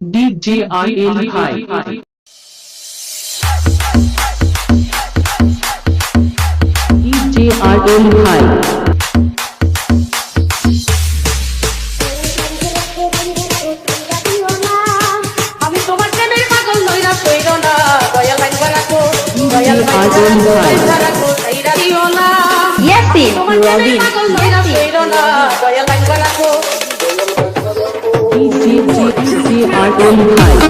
DJIL High. DJIL High. আমি তোমার প্রেমের পাগল নইরা কইরো না দয়াল লাগবা রাখো দয়াল লাগবা রাখো সাইরা দিও না Yasin, তোমার প্রেমের Robin, পাগল নইরা কইরো না দয়াল লাগবা রাখো DJIL High.